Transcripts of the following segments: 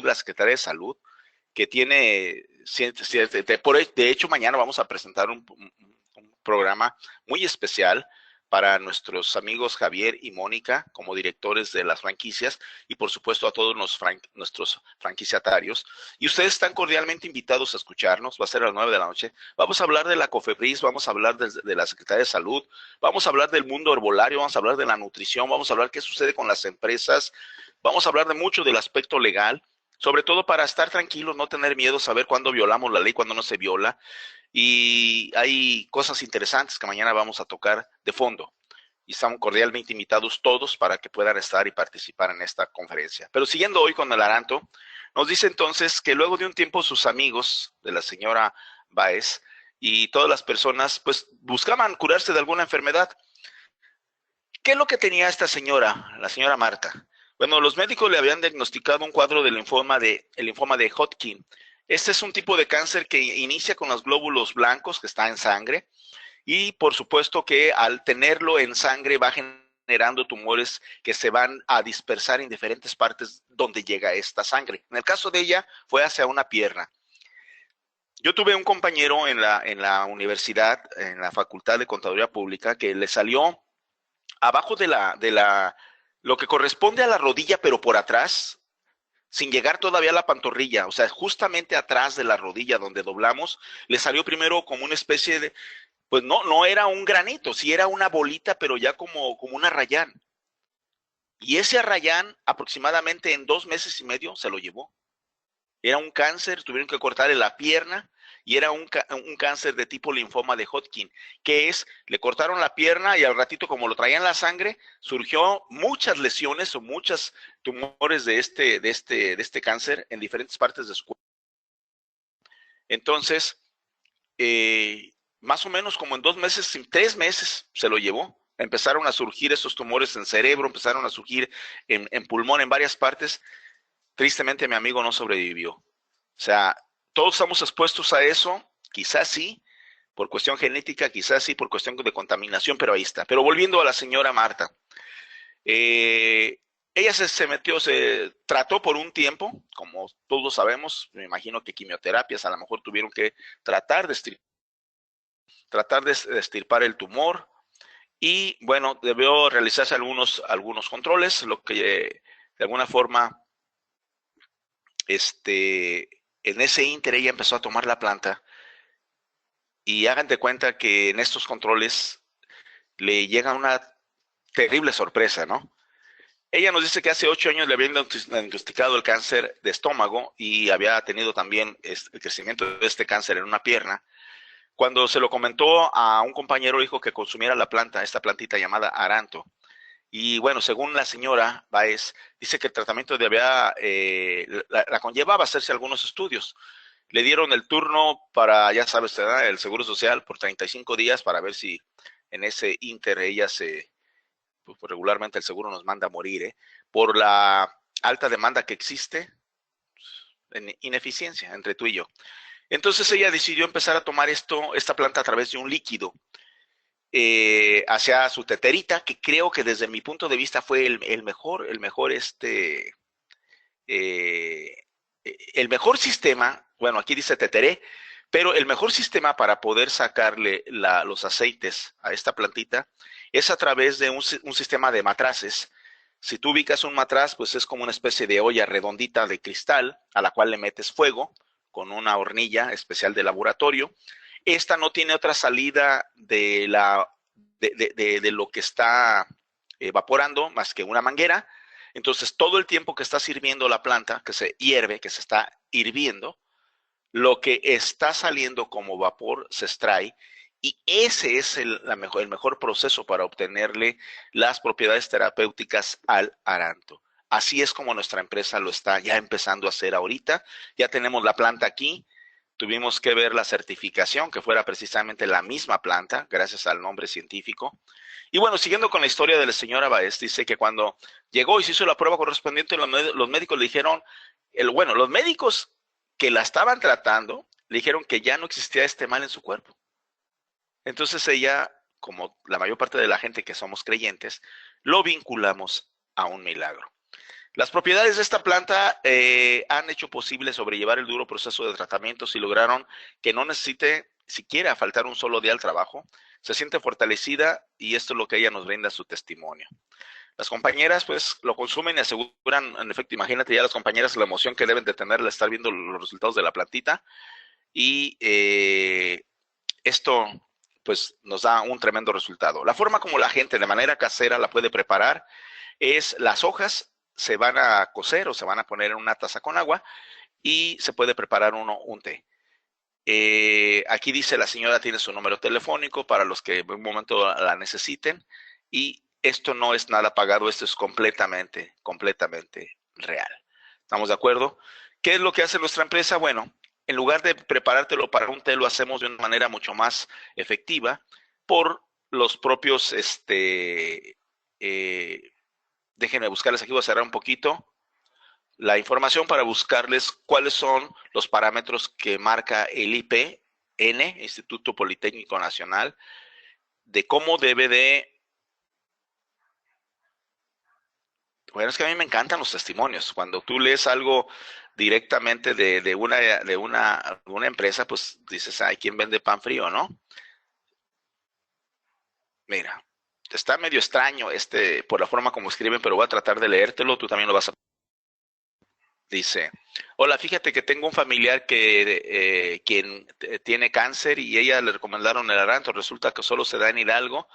Salud, la Secretaría de Salud, que tiene, de hecho mañana vamos a presentar un programa muy especial para nuestros amigos Javier y Mónica como directores de las franquicias y por supuesto a todos nuestros franquiciatarios. Y ustedes están cordialmente invitados a escucharnos, va a ser a las 9 de la noche. Vamos a hablar de la COFEPRIS, vamos a hablar de la Secretaría de Salud, vamos a hablar del mundo herbolario, vamos a hablar de la nutrición, vamos a hablar qué sucede con las empresas, vamos a hablar de mucho del aspecto legal, sobre todo para estar tranquilos, no tener miedo, saber cuándo violamos la ley, cuándo no se viola. Y hay cosas interesantes que mañana vamos a tocar de fondo. Y están cordialmente invitados todos para que puedan estar y participar en esta conferencia. Pero siguiendo hoy con el Aranto, nos dice entonces que luego de un tiempo sus amigos de la señora Báez y todas las personas pues buscaban curarse de alguna enfermedad. ¿Qué es lo que tenía esta señora, la señora Marta? Bueno, los médicos le habían diagnosticado un cuadro del linfoma de Hodgkin. Este es un tipo de cáncer que inicia con los glóbulos blancos que está en sangre y por supuesto que al tenerlo en sangre va generando tumores que se van a dispersar en diferentes partes donde llega esta sangre. En el caso de ella fue hacia una pierna. Yo tuve un compañero en la universidad, en la Facultad de Contaduría Pública, que le salió abajo lo que corresponde a la rodilla, pero por atrás, sin llegar todavía a la pantorrilla, o sea, justamente atrás de la rodilla donde doblamos, le salió primero como una especie de, pues no era un granito, sí era una bolita, pero ya como un arrayán. Y ese arrayán aproximadamente en 2 meses y medio se lo llevó. Era un cáncer, tuvieron que cortarle la pierna y era un cáncer de tipo linfoma de Hodgkin, que es, le cortaron la pierna y al ratito como lo traían la sangre, surgió muchas lesiones o muchos tumores de este cáncer en diferentes partes de su cuerpo. Entonces, más o menos como en 2 meses, 3 meses se lo llevó. Empezaron a surgir esos tumores en cerebro, empezaron a surgir en pulmón, en varias partes. Tristemente mi amigo no sobrevivió. O sea, todos estamos expuestos a eso, quizás sí, por cuestión genética, quizás sí, por cuestión de contaminación, pero ahí está. Pero volviendo a la señora Marta, ella se metió, se trató por un tiempo, como todos sabemos, me imagino que quimioterapias a lo mejor tuvieron que tratar de extirpar el tumor y bueno, debió realizarse algunos controles, lo que de alguna forma en ese ínter ella empezó a tomar la planta y hagan de cuenta que en estos controles le llega una terrible sorpresa, ¿no? Ella nos dice que hace 8 años le habían diagnosticado el cáncer de estómago y había tenido también el crecimiento de este cáncer en una pierna. Cuando se lo comentó a un compañero, dijo que consumiera la planta, esta plantita llamada Aranto. Y bueno, según la señora Baez, dice que el tratamiento la conllevaba a hacerse algunos estudios. Le dieron el turno para, ya sabes, el Seguro Social por 35 días para ver si en ese ínter ella pues regularmente el seguro nos manda a morir, por la alta demanda que existe en ineficiencia entre tú y yo. Entonces ella decidió empezar a tomar esta planta a través de un líquido hacia su teterita, que creo que desde mi punto de vista fue el mejor sistema, bueno, aquí dice teteré, pero el mejor sistema para poder sacarle los aceites a esta plantita es a través de un sistema de matraces. Si tú ubicas un matraz, pues es como una especie de olla redondita de cristal a la cual le metes fuego con una hornilla especial de laboratorio. Esta no tiene otra salida de lo que está evaporando más que una manguera. Entonces, todo el tiempo que está sirviendo la planta, que se hierve, que se está hirviendo, lo que está saliendo como vapor se extrae y ese es el mejor proceso para obtenerle las propiedades terapéuticas al Aranto. Así es como nuestra empresa lo está ya empezando a hacer ahorita. Ya tenemos la planta aquí. Tuvimos que ver la certificación, que fuera precisamente la misma planta, gracias al nombre científico. Y bueno, siguiendo con la historia de la señora Baez, dice que cuando llegó y se hizo la prueba correspondiente, los médicos le dijeron, los médicos que la estaban tratando, le dijeron que ya no existía este mal en su cuerpo. Entonces ella, como la mayor parte de la gente que somos creyentes, lo vinculamos a un milagro. Las propiedades de esta planta han hecho posible sobrellevar el duro proceso de tratamientos y lograron que no necesite siquiera faltar un solo día al trabajo. Se siente fortalecida y esto es lo que ella nos brinda su testimonio. Las compañeras pues lo consumen y aseguran, en efecto, imagínate ya las compañeras la emoción que deben de tener al estar viendo los resultados de la plantita y esto pues nos da un tremendo resultado. La forma como la gente de manera casera la puede preparar es las hojas se van a cocer o se van a poner en una taza con agua y se puede preparar un té. Aquí dice la señora tiene su número telefónico para los que en un momento la necesiten y esto no es nada pagado, esto es completamente real. ¿Estamos de acuerdo? ¿Qué es lo que hace nuestra empresa? Bueno, en lugar de preparártelo para un té, lo hacemos de una manera mucho más efectiva por los propios, déjenme buscarles aquí, voy a cerrar un poquito la información para buscarles cuáles son los parámetros que marca el IPN, Instituto Politécnico Nacional, de cómo debe de... Bueno, es que a mí me encantan los testimonios. Cuando tú lees algo directamente de una empresa, pues dices, ay, ¿quién vende pan frío, no? Mira, está medio extraño por la forma como escriben, pero voy a tratar de leértelo, tú también lo vas a... Dice, hola, fíjate que tengo un familiar quien tiene cáncer y ella le recomendaron el aranto. Resulta que solo se da en Hidalgo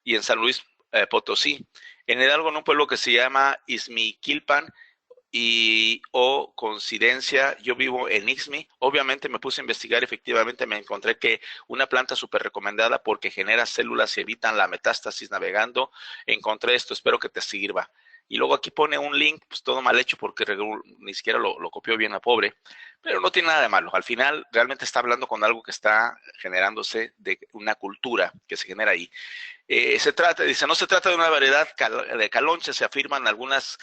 y en San Luis Potosí. En Hidalgo, en un pueblo que se llama Izmiquilpan, coincidencia, yo vivo en Ixmi. Obviamente me puse a investigar, efectivamente me encontré que una planta súper recomendada porque genera células y evitan la metástasis navegando. Encontré esto, espero que te sirva. Y luego aquí pone un link, pues todo mal hecho porque ni siquiera lo copió bien la pobre, pero no tiene nada de malo. Al final realmente está hablando con algo que está generándose de una cultura que se genera ahí. No se trata de una variedad de calonche, se afirman en algunas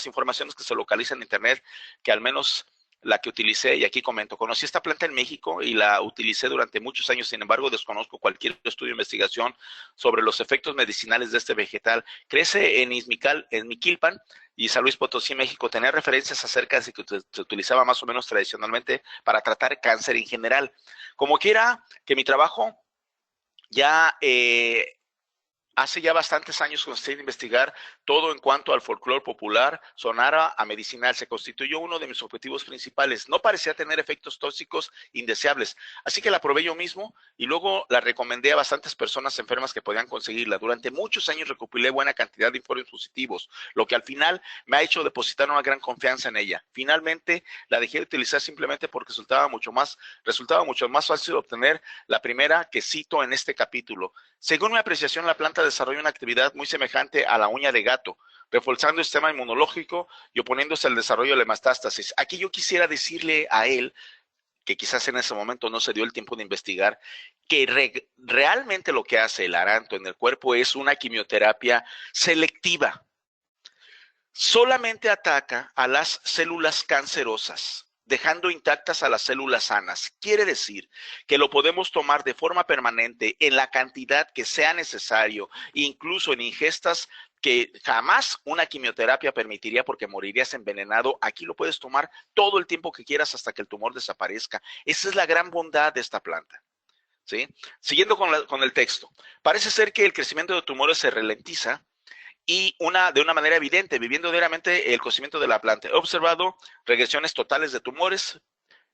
informaciones que se localizan en internet, que al menos la que utilicé, y aquí comento, conocí esta planta en México y la utilicé durante muchos años, sin embargo desconozco cualquier estudio o investigación sobre los efectos medicinales de este vegetal. Crece en Miquilpan y San Luis Potosí, México. Tenía referencias acerca de que se utilizaba más o menos tradicionalmente para tratar cáncer en general. Como quiera que mi trabajo ya hace ya bastantes años comencé a investigar todo en cuanto al folclore popular, sonara a medicinal. Se constituyó uno de mis objetivos principales. No parecía tener efectos tóxicos indeseables, así que la probé yo mismo y luego la recomendé a bastantes personas enfermas que podían conseguirla. Durante muchos años recopilé buena cantidad de informes positivos, lo que al final me ha hecho depositar una gran confianza en ella. Finalmente la dejé de utilizar simplemente porque resultaba mucho más fácil obtener la primera que cito en este capítulo. Según mi apreciación, la planta desarrolla una actividad muy semejante a la uña de gato, reforzando el sistema inmunológico y oponiéndose al desarrollo de la metástasis. Aquí yo quisiera decirle a él, que quizás en ese momento no se dio el tiempo de investigar, que realmente lo que hace el aranto en el cuerpo es una quimioterapia selectiva. Solamente ataca a las células cancerosas, dejando intactas a las células sanas. Quiere decir que lo podemos tomar de forma permanente en la cantidad que sea necesario, incluso en ingestas que jamás una quimioterapia permitiría porque morirías envenenado. Aquí lo puedes tomar todo el tiempo que quieras hasta que el tumor desaparezca. Esa es la gran bondad de esta planta. ¿Sí? Siguiendo con el texto, parece ser que el crecimiento de tumores se ralentiza y de una manera evidente, viviendo diariamente el crecimiento de la planta. He observado regresiones totales de tumores.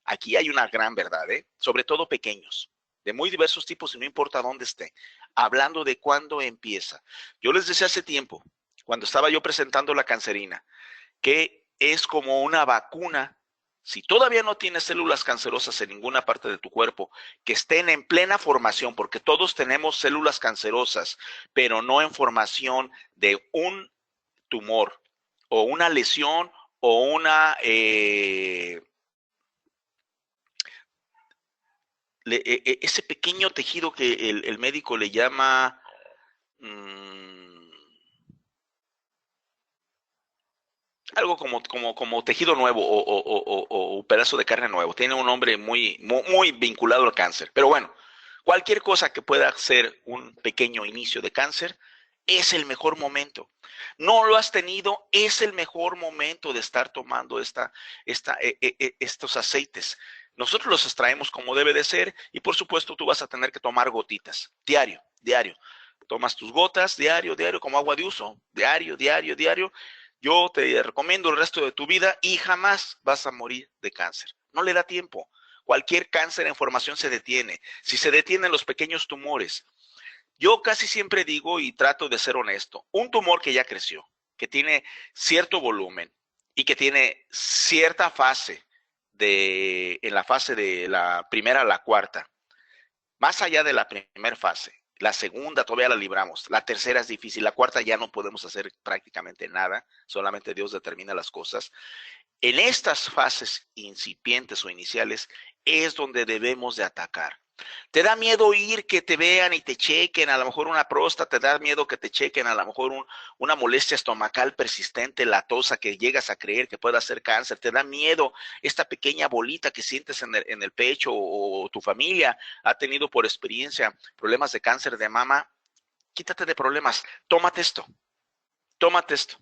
Aquí hay una gran verdad, sobre todo pequeños, de muy diversos tipos y no importa dónde esté. Hablando de cuándo empieza. Yo les decía hace tiempo, cuando estaba yo presentando la cancerina, que es como una vacuna. Si todavía no tienes células cancerosas en ninguna parte de tu cuerpo, que estén en plena formación, porque todos tenemos células cancerosas, pero no en formación de un tumor o una lesión o ese pequeño tejido que el médico le llama algo como tejido nuevo o pedazo de carne nuevo. Tiene un nombre muy vinculado al cáncer. Pero bueno, cualquier cosa que pueda ser un pequeño inicio de cáncer, es el mejor momento. No lo has tenido, es el mejor momento de estar tomando estos aceites. Nosotros los extraemos como debe de ser y por supuesto tú vas a tener que tomar gotitas, diario, diario. Tomas tus gotas diario, diario, como agua de uso, diario, diario, diario. Yo te recomiendo el resto de tu vida y jamás vas a morir de cáncer. No le da tiempo. Cualquier cáncer en formación se detiene. Si se detienen los pequeños tumores, yo casi siempre digo y trato de ser honesto, un tumor que ya creció, que tiene cierto volumen y que tiene cierta fase en la fase de la primera a la cuarta, más allá de la primera fase, la segunda todavía la libramos, la tercera es difícil, la cuarta ya no podemos hacer prácticamente nada, solamente Dios determina las cosas. En estas fases incipientes o iniciales es donde debemos de atacar. ¿Te da miedo ir que te vean y te chequen a lo mejor una próstata? ¿Te da miedo que te chequen a lo mejor una molestia estomacal persistente, latosa, que llegas a creer que pueda ser cáncer? ¿Te da miedo esta pequeña bolita que sientes en el pecho o tu familia ha tenido por experiencia problemas de cáncer de mama? Quítate de problemas, tómate esto, tómate esto.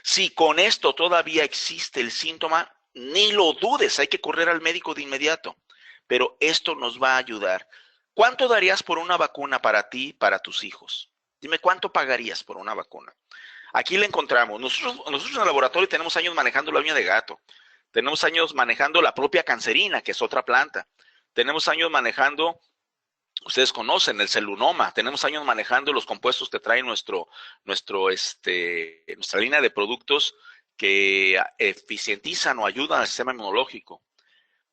Si con esto todavía existe el síntoma, ni lo dudes, hay que correr al médico de inmediato. Pero esto nos va a ayudar. ¿Cuánto darías por una vacuna para ti y para tus hijos? Dime, ¿cuánto pagarías por una vacuna? Aquí la encontramos. Nosotros en el laboratorio tenemos años manejando la uña de gato. Tenemos años manejando la propia cancerina, que es otra planta. Tenemos años manejando, ustedes conocen, el celunoma. Tenemos años manejando los compuestos que trae nuestra línea de productos que eficientizan o ayudan al sistema inmunológico.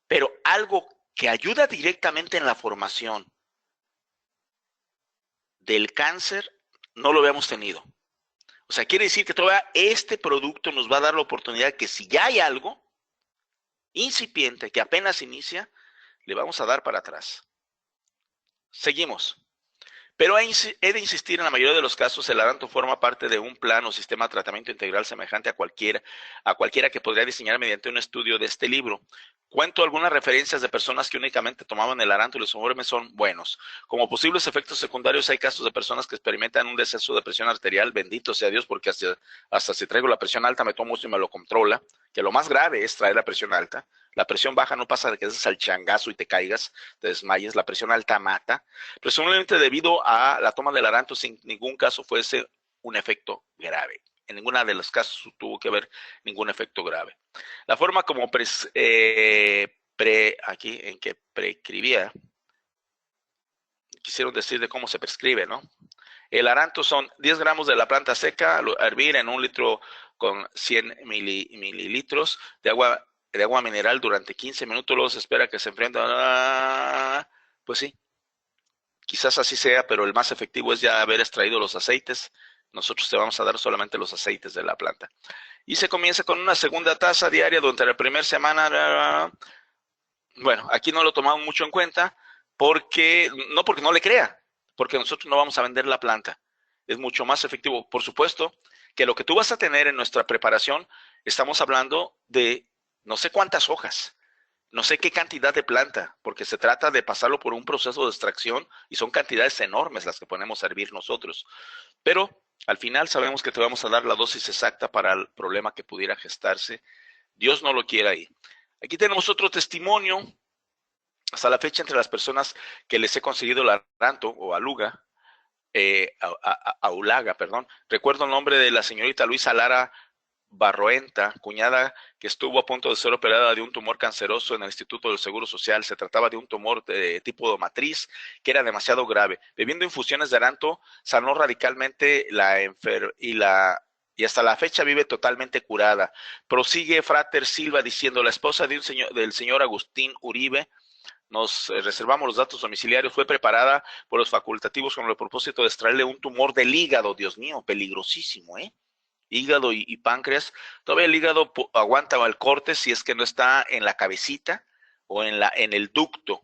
Pero algo que ayuda directamente en la formación del cáncer, no lo habíamos tenido. O sea, quiere decir que todavía este producto nos va a dar la oportunidad que si ya hay algo incipiente, que apenas inicia, le vamos a dar para atrás. Seguimos. Pero he de insistir, en la mayoría de los casos, el aranto forma parte de un plan o sistema de tratamiento integral semejante a cualquiera que podría diseñar mediante un estudio de este libro. Cuento algunas referencias de personas que únicamente tomaban el aranto y los informes son buenos. Como posibles efectos secundarios hay casos de personas que experimentan un descenso de presión arterial, bendito sea Dios, porque hasta si traigo la presión alta me tomo esto y me lo controla, que lo más grave es traer la presión alta. La presión baja no pasa de que des al changazo y te caigas, te desmayes, la presión alta mata. Presumiblemente debido a la toma del aranto, sin ningún caso fuese un efecto grave. En ninguna de los casos tuvo que haber ningún efecto grave. La forma como aquí en que prescribía, quisieron decir de cómo se prescribe, ¿no? El aranto son 10 gramos de la planta seca, a hervir en 1 litro con 100 mililitros de agua mineral durante 15 minutos, luego se espera que se enfrente. Pues sí, quizás así sea, pero el más efectivo es ya haber extraído los aceites. Nosotros te vamos a dar solamente los aceites de la planta. Y se comienza con una segunda taza diaria durante la primera semana. Bueno, aquí no lo tomamos mucho en cuenta, porque no le crea, porque nosotros no vamos a vender la planta. Es mucho más efectivo. Por supuesto que lo que tú vas a tener en nuestra preparación, estamos hablando de no sé cuántas hojas, no sé qué cantidad de planta, porque se trata de pasarlo por un proceso de extracción y son cantidades enormes las que ponemos a hervir nosotros. Pero al final sabemos que te vamos a dar la dosis exacta para el problema que pudiera gestarse. Dios no lo quiera ahí. Aquí tenemos otro testimonio. Hasta la fecha, entre las personas que les he conseguido el aranto o aluga, aulaga, perdón, recuerdo el nombre de la señorita Luisa Lara Barroenta, cuñada que estuvo a punto de ser operada de un tumor canceroso en el Instituto del Seguro Social. Se trataba de un tumor de tipo de matriz que era demasiado grave. Bebiendo infusiones de aranto, sanó radicalmente y hasta la fecha vive totalmente curada. Prosigue Frater Silva diciendo, la esposa del señor Agustín Uribe, nos reservamos los datos domiciliarios, fue preparada por los facultativos con el propósito de extraerle un tumor del hígado. Dios mío, peligrosísimo, ¿eh? Hígado y páncreas. Todavía el hígado aguanta el corte si es que no está en la cabecita o en el ducto.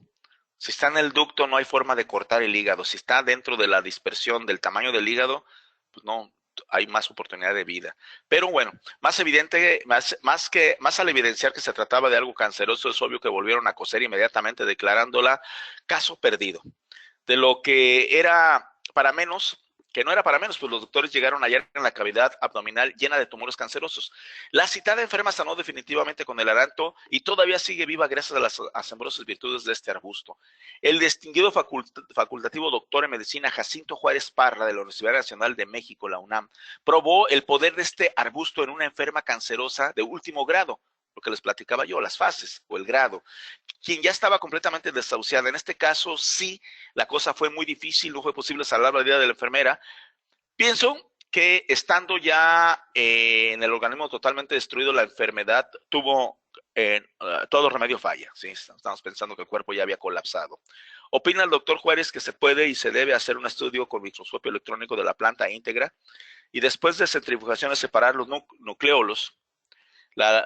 Si está en el ducto no hay forma de cortar el hígado. Si está dentro de la dispersión del tamaño del hígado, pues no hay más oportunidad de vida. Pero bueno, más evidente, más al evidenciar que se trataba de algo canceroso, es obvio que volvieron a coser inmediatamente declarándola caso perdido. De lo que era para menos que no era para menos, pues los doctores llegaron a hallar en la cavidad abdominal llena de tumores cancerosos. La citada enferma sanó definitivamente con el aranto y todavía sigue viva gracias a las asombrosas virtudes de este arbusto. El distinguido facultativo doctor en medicina Jacinto Juárez Parra de la Universidad Nacional de México, la UNAM, probó el poder de este arbusto en una enferma cancerosa de último grado, lo que les platicaba yo, las fases o el grado, quien ya estaba completamente desahuciada. En este caso, sí, la cosa fue muy difícil, no fue posible salvar la vida de la enfermera. Pienso que estando ya en el organismo totalmente destruido, la enfermedad tuvo todo remedio falla. ¿Sí? Estamos pensando que el cuerpo ya había colapsado. Opina el doctor Juárez que se puede y se debe hacer un estudio con microscopio electrónico de la planta íntegra y después de centrifugaciones separar los nucleolos,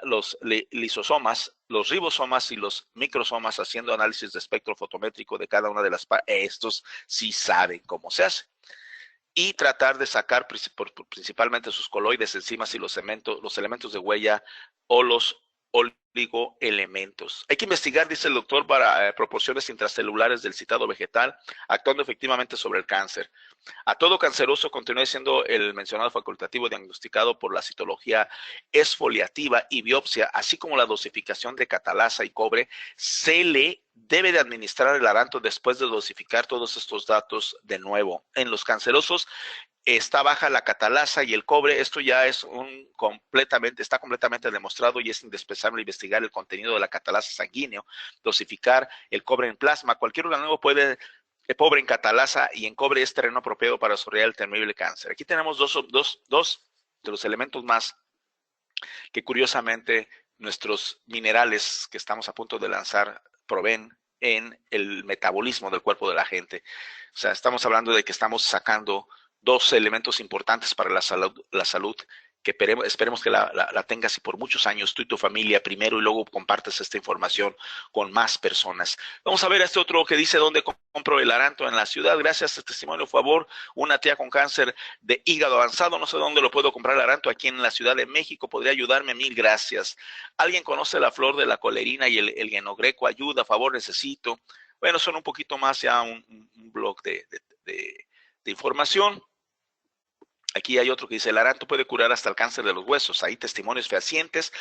los lisosomas, los ribosomas y los microsomas, haciendo análisis de espectro fotométrico de cada una de las partes. Estos sí saben cómo se hace. Y tratar de sacar principalmente sus coloides, enzimas y los elementos de huella o los oligoelementos. Hay que investigar, dice el doctor, para proporciones intracelulares del citado vegetal, actuando efectivamente sobre el cáncer. A todo canceroso, continúe siendo el mencionado facultativo diagnosticado por la citología exfoliativa y biopsia, así como la dosificación de catalasa y cobre, se le debe de administrar el aranto después de dosificar todos estos datos de nuevo. En los cancerosos está baja la catalasa y el cobre. Esto ya es está completamente demostrado y es indispensable investigar el contenido de la catalasa sanguíneo, dosificar el cobre en plasma. Cualquier organismo puede pobre en catalasa y en cobre es terreno apropiado para desarrollar el temible cáncer. Aquí tenemos dos de los elementos más que curiosamente nuestros minerales que estamos a punto de lanzar proveen en el metabolismo del cuerpo de la gente. O sea, estamos hablando de que estamos sacando dos elementos importantes para la salud que esperemos que la tengas y por muchos años tú y tu familia primero y luego compartes esta información con más personas. Vamos a ver este otro que dice dónde compro el aranto en la ciudad. Gracias a este testimonio, por favor, una tía con cáncer de hígado avanzado, no sé dónde lo puedo comprar el aranto, aquí en la Ciudad de México, podría ayudarme, mil gracias. ¿Alguien conoce la flor de la colerina y el guenogreco? Ayuda, a favor, necesito. Bueno, son un poquito más ya un blog de información. Aquí hay otro que dice, el aranto puede curar hasta el cáncer de los huesos. Hay testimonios fehacientes.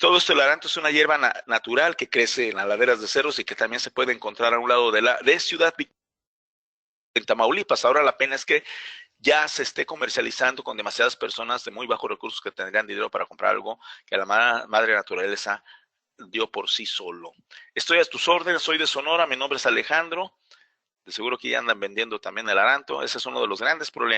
Todo esto, el aranto es una hierba natural que crece en las laderas de cerros y que también se puede encontrar a un lado de Ciudad Victoria, en Tamaulipas. Ahora la pena es que ya se esté comercializando con demasiadas personas de muy bajos recursos que tendrían dinero para comprar algo que la madre naturaleza dio por sí solo. Estoy a tus órdenes, soy de Sonora, mi nombre es Alejandro. De seguro que ya andan vendiendo también el aranto. Ese es uno de los grandes problemas.